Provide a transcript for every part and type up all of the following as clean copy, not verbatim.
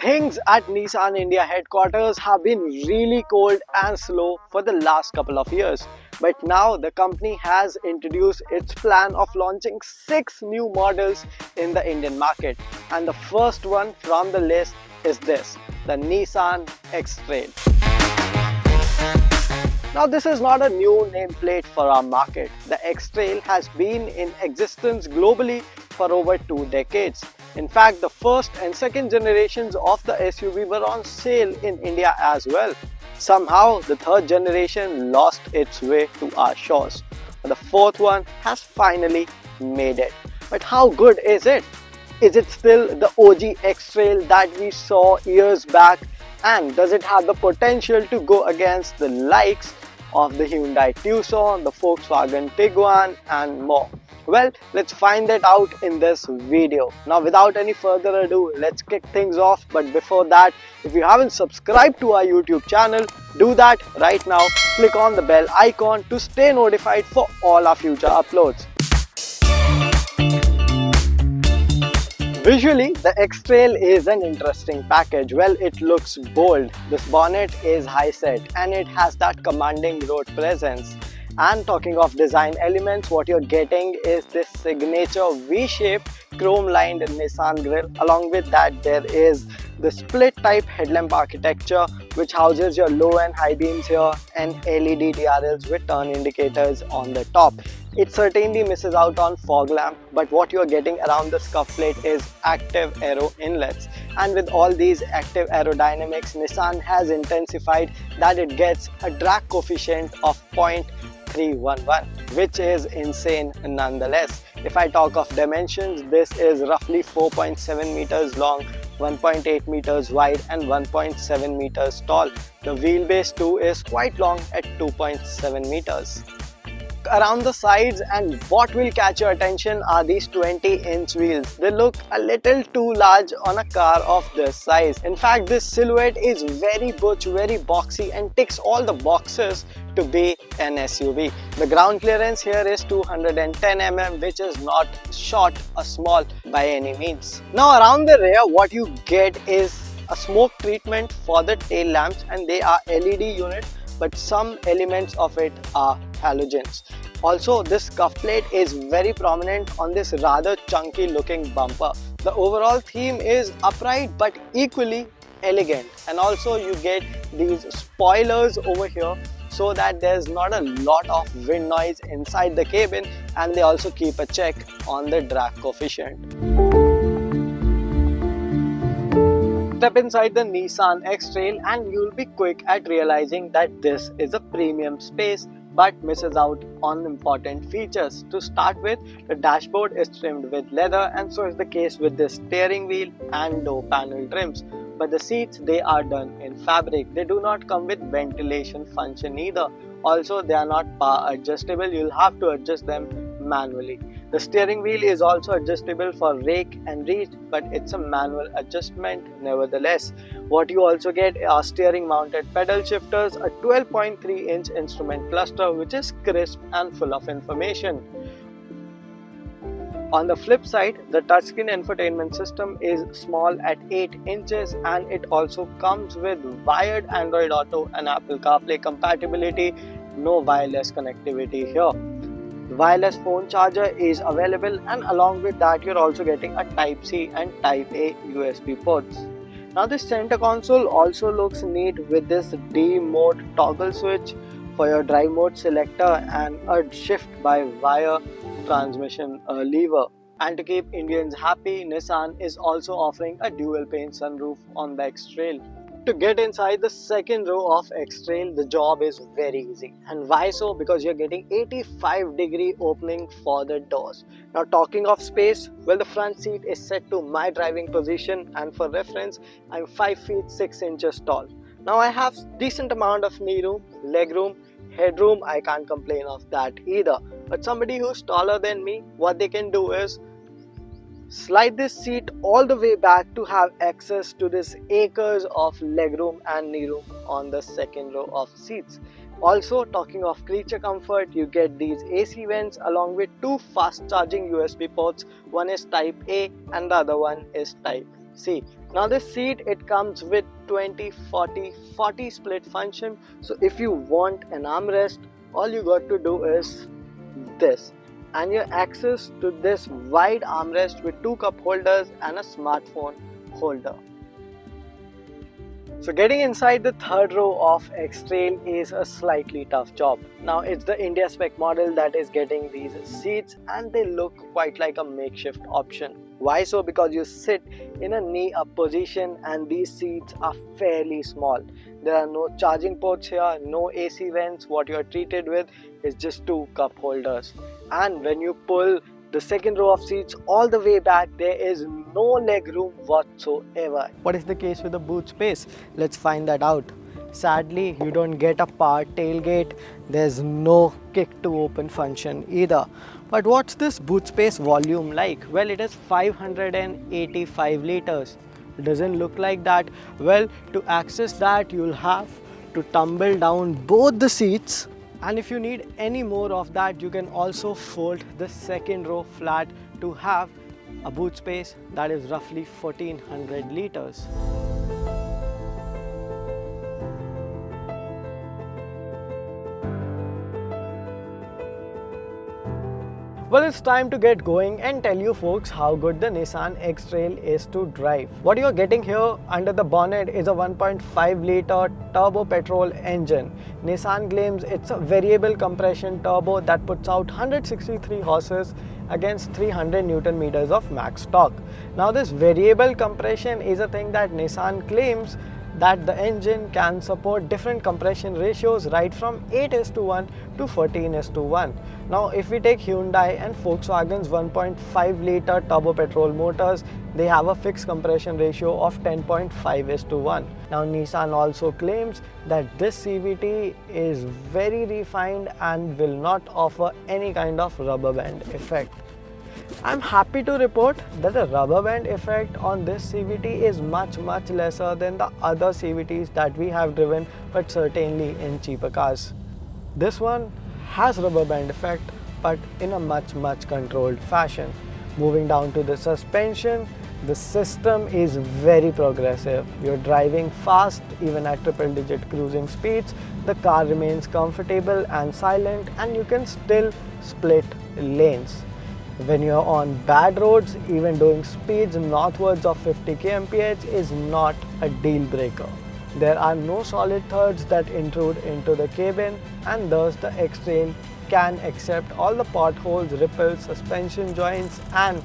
Things at Nissan India headquarters have been really cold and slow for the last couple of years. But now the company has introduced its plan of launching 6 new models in the Indian market. And the first one from the list is this, the Nissan X-Trail. Now this is not a new nameplate for our market. The X-Trail has been in existence globally for over 2 decades. In fact, the first and second generations of the SUV were on sale in India as well. Somehow, the third generation lost its way to our shores. But the fourth one has finally made it. But how good is it? Is it still the OG X-Trail that we saw years back? And does it have the potential to go against the likes of the Hyundai Tucson, the Volkswagen Tiguan and more? Well, let's find that out in this video. Now without any further ado, let's kick things off. But before that, if you haven't subscribed to our YouTube channel, do that right now. Click on the bell icon to stay notified for all our future uploads. Visually, the X-Trail is an interesting package. Well, it looks bold. This bonnet is high set and it has that commanding road presence. And talking of design elements, what you're getting is this signature V-shaped chrome-lined Nissan grille. Along with that, there is the split-type headlamp architecture, which houses your low and high beams here, and LED DRLs with turn indicators on the top. It certainly misses out on fog lamp, but what you're getting around the scuff plate is active aero inlets. And with all these active aerodynamics, Nissan has intensified that it gets a drag coefficient of 0.311, which is insane nonetheless. If I talk of dimensions, this is roughly 4.7 meters long, 1.8 meters wide and 1.7 meters tall. The wheelbase too is quite long at 2.7 meters. Around the sides, and what will catch your attention are these 20-inch wheels. They look a little too large on a car of this size. In fact, this silhouette is very butch, very boxy and ticks all the boxes to be an SUV. The ground clearance here is 210 mm, which is not short or small by any means. Now around the rear, what you get is a smoke treatment for the tail lamps, and they are LED units, but some elements of it are halogens. Also, this scuff plate is very prominent on this rather chunky looking bumper. The overall theme is upright but equally elegant, and also you get these spoilers over here so that there's not a lot of wind noise inside the cabin, and they also keep a check on the drag coefficient. Step inside the Nissan X-Trail and you'll be quick at realizing that this is a premium space but misses out on important features. To start with, the dashboard is trimmed with leather, and so is the case with the steering wheel and door panel trims. But the seats, they are done in fabric. They do not come with ventilation function either. Also, they are not power adjustable. You'll have to adjust them manually. The steering wheel is also adjustable for rake and reach, but it's a manual adjustment nevertheless. What you also get are steering mounted pedal shifters, a 12.3-inch instrument cluster which is crisp and full of information. On the flip side, the touchscreen infotainment system is small at 8 inches, and it also comes with wired Android Auto and Apple CarPlay compatibility. No wireless connectivity here. Wireless phone charger is available, and along with that you're also getting a Type-C and Type-A USB ports. Now this center console also looks neat with this D mode toggle switch for your drive mode selector and a shift by wire transmission lever. And to keep Indians happy, Nissan is also offering a dual pane sunroof on the X-Trail. To get inside the second row of X-Trail, the job is very easy. And why so? Because you're getting 85-degree opening for the doors. Now talking of space, well, the front seat is set to my driving position, and for reference, I'm 5 feet 6 inches tall. Now I have decent amount of knee room, leg room, headroom. I can't complain of that either. But somebody who's taller than me, what they can do is slide this seat all the way back to have access to this acres of legroom and knee room on the second row of seats. Also, talking of creature comfort, you get these AC vents along with two fast charging USB ports. One is Type A and the other one is Type See, now this seat, it comes with 20-40-40 split function. So if you want an armrest, all you got to do is this, and your access to this wide armrest with 2 cup holders and a smartphone holder. So getting inside the third row of X-Trail is a slightly tough job. Now it's the India spec model that is getting these seats, and they look quite like a makeshift option. Why so? Because you sit in a knee up position and these seats are fairly small. There are no charging ports here, no AC vents. What you are treated with is just 2 cup holders. And when you pull the second row of seats all the way back, there is no leg room whatsoever. What is the case with the boot space? Let's find that out. Sadly, you don't get a power tailgate. There's no kick to open function either. But what's this boot space volume like? Well, it is 585 liters. It doesn't look like that. Well, to access that, you'll have to tumble down both the seats. And if you need any more of that, you can also fold the second row flat to have a boot space that is roughly 1400 liters. Well, it's time to get going and tell you folks how good the Nissan X-Trail is to drive. What you're getting here under the bonnet is a 1.5 litre turbo petrol engine. Nissan claims it's a variable compression turbo that puts out 163 horses against 300 Newton meters of max torque. Now this variable compression is a thing that Nissan claims that the engine can support different compression ratios right from 8:1 to 14:1. Now if we take Hyundai and Volkswagen's 1.5 litre turbo petrol motors, they have a fixed compression ratio of 10.5:1. Now Nissan also claims that this CVT is very refined and will not offer any kind of rubber band effect. I'm happy to report that the rubber band effect on this CVT is much lesser than the other CVTs that we have driven, but certainly in cheaper cars. This one has rubber band effect, but in a much controlled fashion. Moving down to the suspension, the system is very progressive. You're driving fast even at triple-digit cruising speeds. The car remains comfortable and silent, and you can still split lanes. When you're on bad roads, even doing speeds northwards of 50 kmph is not a deal breaker. There are no solid thirds that intrude into the cabin, and thus the X-Trail can accept all the potholes, ripples, suspension joints and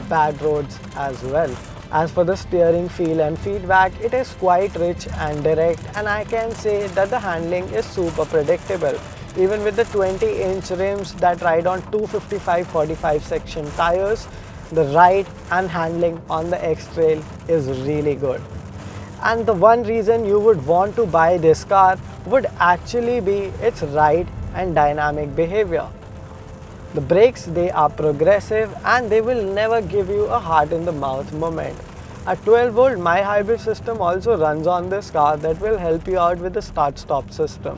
bad roads as well. As for the steering feel and feedback, it is quite rich and direct, and I can say that the handling is super predictable. Even with the 20-inch rims that ride on 255/45 section tires, the ride and handling on the X-Trail is really good. And the one reason you would want to buy this car would actually be its ride and dynamic behavior. The brakes, they are progressive and they will never give you a heart in the mouth moment. A 12-volt MyHybrid system also runs on this car that will help you out with the start-stop system.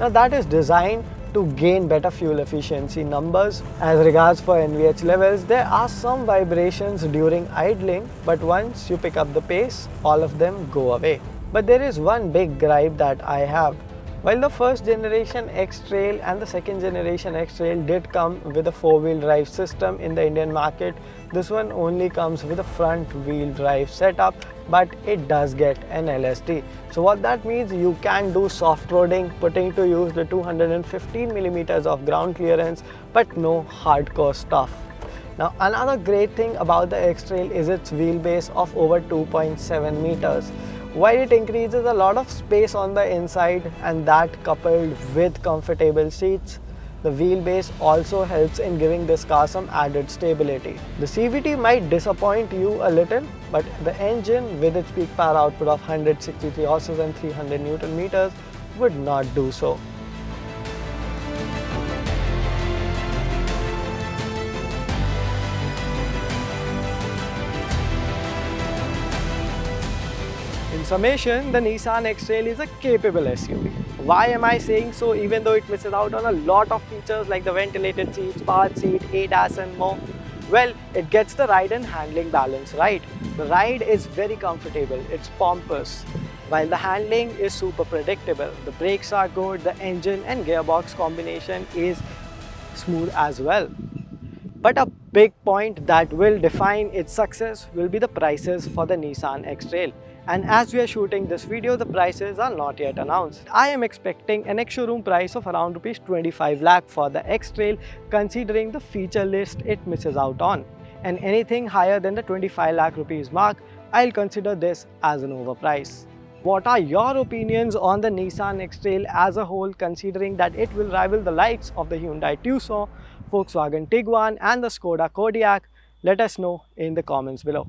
Now that is designed to gain better fuel efficiency numbers. As regards for NVH levels, there are some vibrations during idling, but once you pick up the pace, all of them go away. But there is one big gripe that I have. While the first generation X-Trail and the second generation X-Trail did come with a 4-wheel drive system in the Indian market, this one only comes with a front wheel drive setup, but it does get an LSD. So what that means, you can do soft roading, putting to use the 215 millimeters of ground clearance, but no hardcore stuff. Now another great thing about the X-Trail is its wheelbase of over 2.7 meters. While it increases a lot of space on the inside, and that coupled with comfortable seats, the wheelbase also helps in giving this car some added stability. The CVT might disappoint you a little, but the engine with its peak power output of 163 horses and 300 Newton meters would not do so. In summation, the Nissan X-Trail is a capable SUV. Why am I saying so? Even though it misses out on a lot of features like the ventilated seats, powered seat, ADAS and more. Well, it gets the ride and handling balance right. The ride is very comfortable, it's pompous, while the handling is super predictable. The brakes are good, the engine and gearbox combination is smooth as well. But a big point that will define its success will be the prices for the Nissan X-Trail. And as we are shooting this video, the prices are not yet announced. I am expecting an ex-showroom price of around Rs 25 lakh for the X-Trail, considering the feature list it misses out on. And anything higher than the 25 lakh rupees mark, I'll consider this as an overprice. What are your opinions on the Nissan X-Trail as a whole, considering that it will rival the likes of the Hyundai Tucson, Volkswagen Tiguan and the Skoda Kodiaq? Let us know in the comments below.